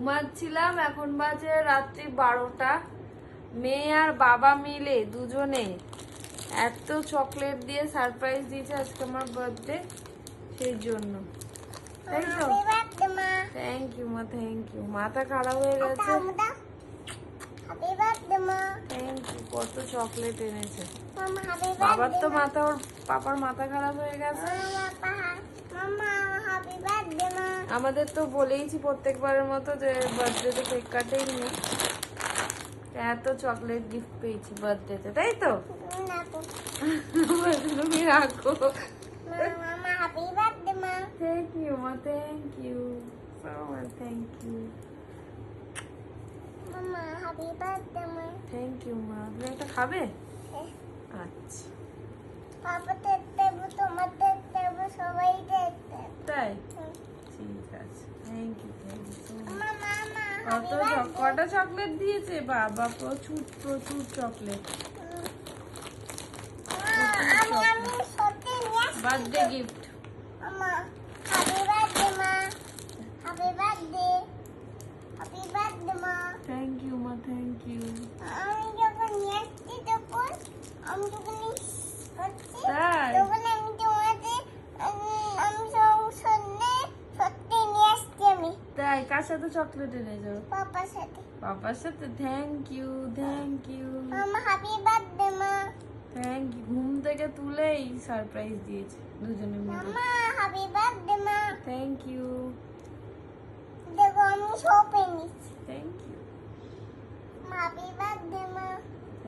ঘুমাচ্ছিলাম, এখন বাজে রাত্রি 12টা। মেয়ে আর বাবা মিলে দুজনে এত চকলেট দিয়ে সারপ্রাইজ দিয়েছে আজকে আমার বার্থডে, সেই জন্য। তাই তো? থ্যাংক ইউ মা, থ্যাংক ইউ। মাথা খারাপ হয়ে গেছে। Thank you. কত চকলেট এনেছে বাবার, তো মাথা, ওর পাপার মাথা খারাপ হয়ে গেছে। আমাদের তো বলেইছি প্রত্যেকবারের মতো যে বার্থডেতে কেক কাটেই নি, এত চকলেট গিফট পেয়েছি বার্থডেতে, তাই তো? তুমি রাখো। থ্যাংক ইউ মা, thank you so much, thank you. Thank you মা। তুমি একটা খাবে? আচ্ছা তাই, ঠিক আছে। Thank you, thank you so much. কটা চকলেট দিয়েছে বাবা? প্রচুর প্রচুর chocolate. Birthday gift. Thank you মা, থ্যাংক ইউ। তাই তাই কার সাথে চকলেট এনেছো? পাপার সাথে। Thank you, thank you, thank you. ঘুম থেকে তুলেই সারপ্রাইজ দিয়েছে দুজনে মিলে। Thank you, thank you.